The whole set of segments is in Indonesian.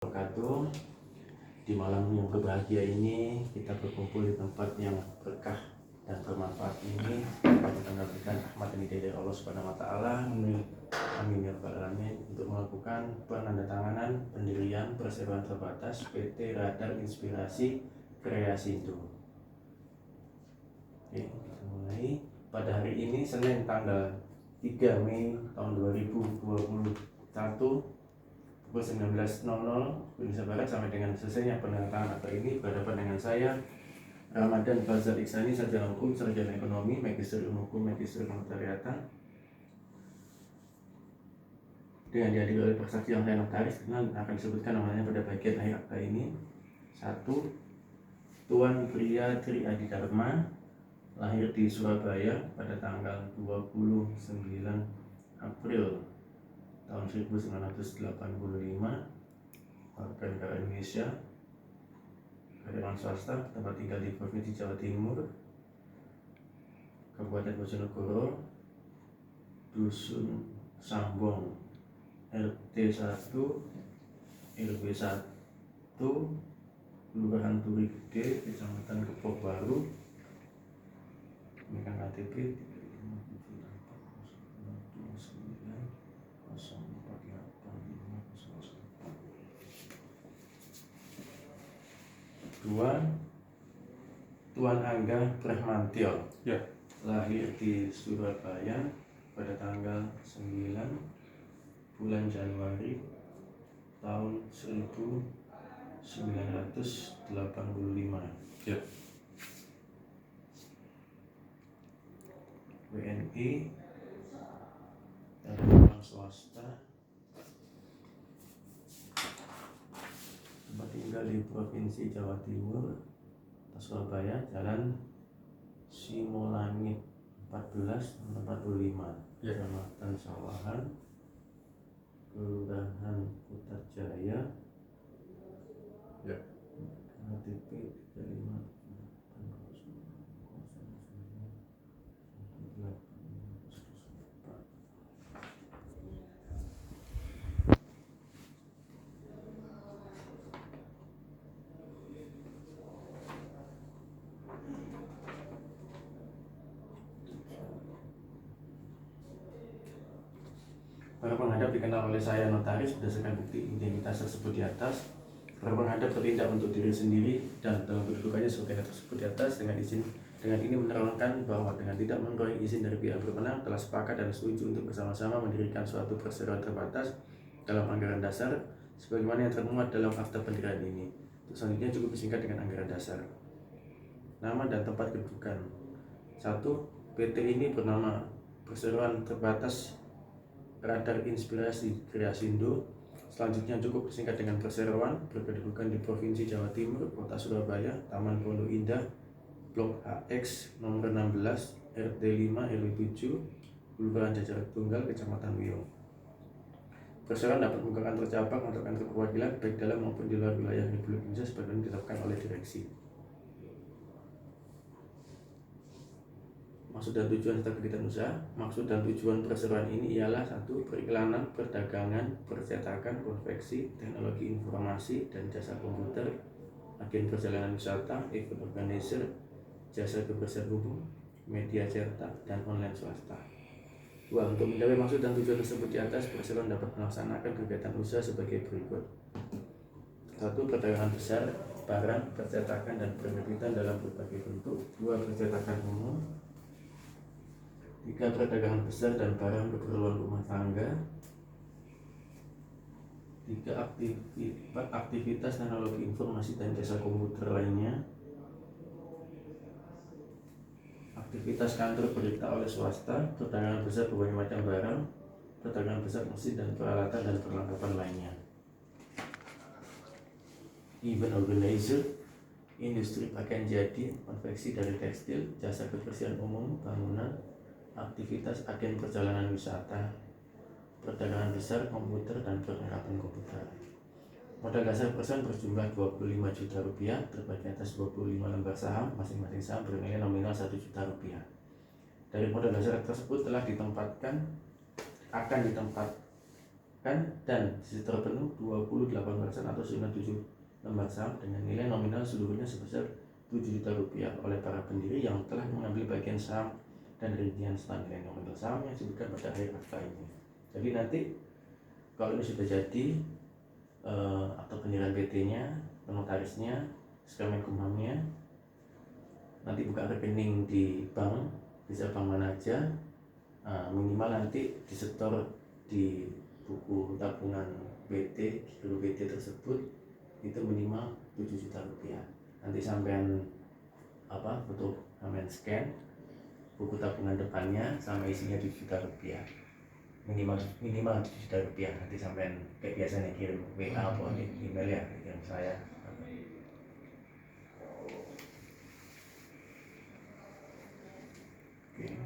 Wabarakatuh. Di malam yang berbahagia ini kita berkumpul di tempat yang berkah dan bermanfaat ini. Kita mengabdikan rahmat ini dari Allah Subhanahu wa taala. Amin ya rabbal alamin, untuk melakukan penandatanganan pendirian perseroan terbatas PT Radar Inspirasi Kreasindo. Oke, kita mulai. Pada hari ini Senin tanggal 3 Mei tahun 2021 pukul 19.00 Indonesia Barat sampai dengan selesainya penandatanganan akta ini berhadapan dengan saya Ramadan Fazal Iksani, sarjana hukum, sarjana ekonomi, magister ilmu hukum, magister notariatan, dengan dihadiri oleh persaksi yang saya notaris dan akan disebutkan namanya pada bagian akhir akta ini. 1. Tuan Pria Tri Adi Dharma, lahir di Surabaya pada tanggal 29 April tahun 1985, warga negara Indonesia, karyawan swasta, tempat tinggal di Provinsi Jawa Timur, Kabupaten Bojonegoro, Dusun Sambong, RT 1, RW 1, Kelurahan Turigde, Kecamatan Kepok Baru. Ini kan KTP 2. Tuan Angga Prahmantio, lahir di Surabaya pada tanggal 9 bulan Januari tahun 1985. WNI, karyawan swasta, tempat tinggal di Provinsi Jawa Timur, Surabaya, Jalan Simolangit 14/45, Kecamatan Sawahan, Kelurahan Putrajaya, KTP 35. Para penghadap dikenal oleh saya notaris berdasarkan bukti identitas tersebut di atas. Para penghadap bertindak untuk diri sendiri dan dalam kedudukannya sebagai tersebut di atas dengan ini menerangkan bahwa dengan tidak mengurangi izin dari pihak berwenang telah sepakat dan setuju untuk bersama-sama mendirikan suatu perseroan terbatas dalam anggaran dasar sebagaimana yang termuat dalam akta pendirian ini. Untuk selanjutnya cukup disingkat dengan anggaran dasar. Nama dan tempat kedudukan. 1. PT ini bernama Perseroan Terbatas Radar Inspirasi Kreasindo. Selanjutnya cukup disingkat dengan perseroan, berkedudukan di Provinsi Jawa Timur, Kota Surabaya, Taman Pondok Indah, Blok HX nomor 16, RT 5 RW 7, Kelurahan Jajaran Tunggal, Kecamatan Wiyung. Perseroan dapat membuka kantor cabang atau kantor perwakilan baik dalam maupun di luar wilayah Republik Indonesia sebagaimana ditetapkan oleh direksi. Maksud dan tujuan serta kegiatan usaha. Maksud dan tujuan perseroan ini ialah 1. Periklanan, perdagangan, percetakan, konveksi, teknologi informasi dan jasa komputer, agen perjalanan wisata, event organizer, jasa kebersihan umum, media cetak, dan online swasta. 2. Untuk mencapai maksud dan tujuan tersebut di atas, perseroan dapat melaksanakan kegiatan usaha sebagai berikut. 1. Perdagangan besar, barang, percetakan, dan penerbitan dalam berbagai bentuk. 2. Percetakan umum. 3. Perdagangan besar dan barang keperluan rumah tangga. 3. Aktivitas teknologi informasi dan jasa komputer lainnya. Aktivitas kantor berita oleh swasta. Perdagangan besar berbagai macam barang. Perdagangan besar mesin dan peralatan dan perlengkapan lainnya. Event organizer, industri pakaian jadi, konveksi dari tekstil, jasa kebersihan umum, bangunan, aktivitas agen perjalanan wisata, perdagangan besar, komputer, dan perlengkapan komputer. Modal dasar perseroan berjumlah Rp25 juta, terbagi atas 25 lembar saham, masing-masing saham bernilai nominal Rp1 juta. Dari modal dasar tersebut akan ditempatkan dan disetor penuh 28% atau 97 lembar saham dengan nilai nominal seluruhnya sebesar Rp7.000.000 oleh para pendiri yang telah mengambil bagian saham dan rincian serta nilai nominal saham yang disebutkan pada akhir akta ini. Jadi nanti kalau ini sudah jadi atau pendirian PT-nya, notarisnya, Kemenkumhamnya, nanti buka rekening di bank, bisa bank mana aja, minimal nanti disetor di buku tabungan PT, giro PT tersebut itu minimal Rp7.000.000. Nanti sampean untuk sampean scan buku tabungan depannya sama isinya Rp7.000.000, minimal Rp7.000.000. Nanti sampean kayak biasanya kirim WA atau email ya, kirim saya. Oke.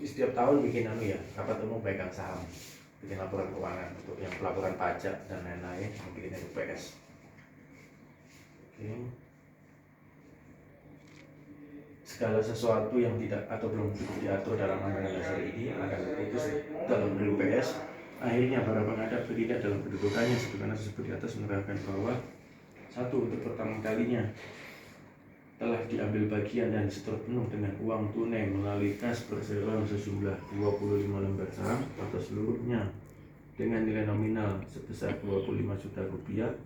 Setiap tahun bikin rapat umum pegang saham, bikin laporan keuangan untuk yang pelaporan pajak dan lain-lain, bikin UPS. Oke. Segala sesuatu yang tidak atau belum cukup diatur dalam anggaran dasar ini akan diputus dalam UPS. Akhirnya para pengadap bertindak dalam kedudukannya sebagaimana disebut di atas menerangkan bahwa satu, untuk pertama kalinya telah diambil bagian dan disetor penuh dengan uang tunai melalui kas perseroan sejumlah 25 lembar saham atau seluruhnya dengan nilai nominal sebesar Rp25 juta,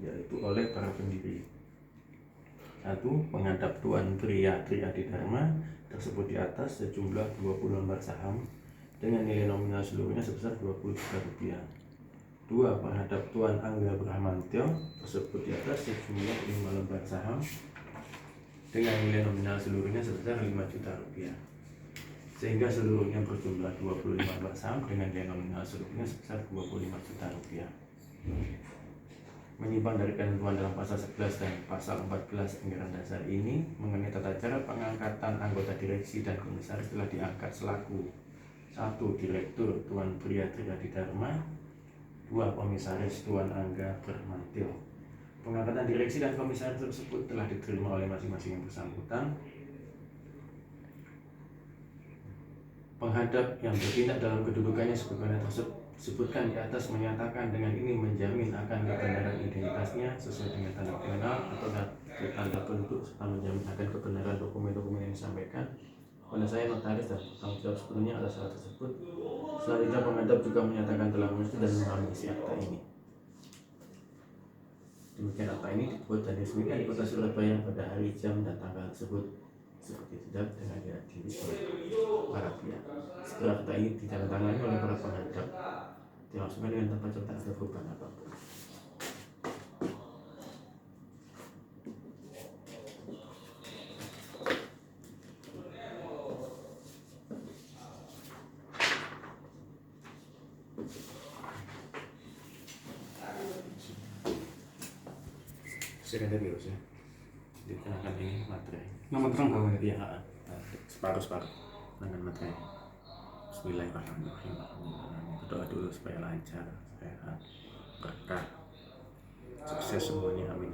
yaitu oleh para pendiri. Satu, pengadap Tuan Tri Adidharma tersebut di atas sejumlah 20 lembar saham dengan nilai nominal seluruhnya sebesar Rp20 juta. Dua, pengadap Tuan Angga Bramantyo tersebut di atas sejumlah 5 lembar saham dengan nilai nominal seluruhnya sebesar Rp5 juta, sehingga seluruhnya berjumlah 25 lembar saham dengan nilai nominal seluruhnya sebesar Rp25 juta. Menyimpang dari ketentuan dalam pasal 11 dan pasal 14 anggaran dasar ini mengenai tata cara pengangkatan anggota direksi dan komisaris telah diangkat selaku: 1. Direktur Tuan Tri Adidharma, 2. Komisaris Tuan Angga Bramantyo. Pengangkatan direksi dan komisaris tersebut telah diterima oleh masing-masing yang bersangkutan. Penghadap yang bertindak dalam kedudukannya sebagaimana disebutkan di atas menyatakan dengan ini menjamin akan kebenaran identitasnya sesuai dengan tanda pengenal atau tanda penduduk serta menjamin akan kebenaran dokumen-dokumen yang disampaikan pada saya notaris dan tanggung jawab sepenuhnya atas hal tersebut. Selanjutnya penghadap juga menyatakan telah mengerti dan memahami isi akta ini. Demikian akta ini dibuat dan diresmikan di Kota Surabaya pada hari, jam, dan tanggal tersebut seperti tidak dengan dihadiri oleh para pihak. Setelah akta ini ditandatangani oleh para penghadap, dilangsungkan dengan tanpa cetak ada perubahan apapun. Saya tadi harusnya dikenakan ini materai. Nama terang kau ya? Iya, separuh dengan materai. Bismillahirrahmanirrahim. Berdoa dulu supaya lancar, sehat, berkah, sukses semuanya, amin.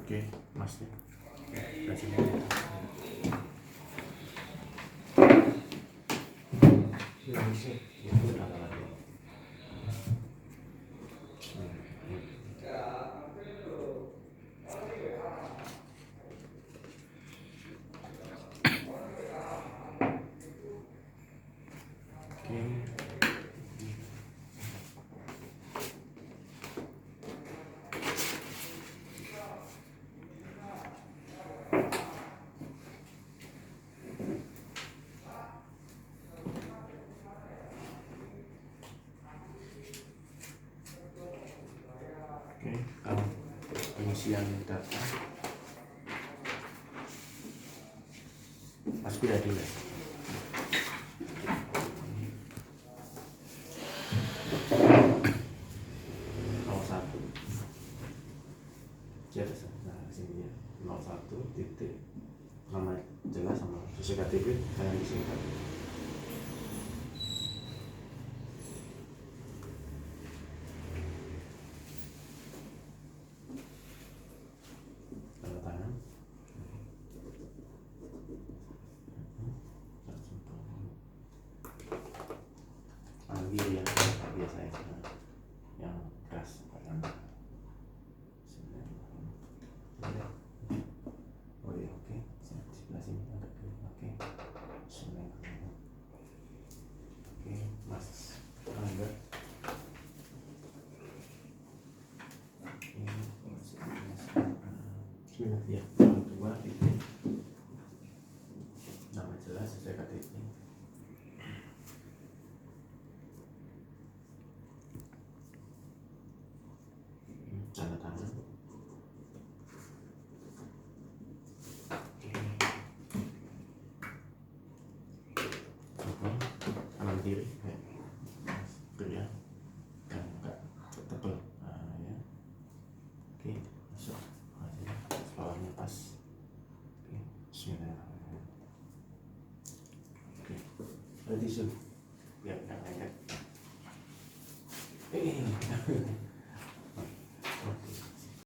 Oke, Mas. Terima kasih. Pengisian data pindah dulu. Nomor 1 di atas, nah sini ya, 01 titik, nama jelas sama sesuai KTP, jangan disingkat. Tanda tangan. Panggil ya, biasa ya, yang keras. Oh iya, oke. Sebelah sini agak kiri. Oke. Oke, Mas Angga. Bismillah ya. Yang kedua titik. Nama jelas sesuai KTP. Tanda tangan. Kanan kiri ya, kan enggak tebel, nah, ya. Oke, masuk bawahnya pas. Oke, bismillahirrahmanirrahim. Oke, ada tisu biar enggak lengket.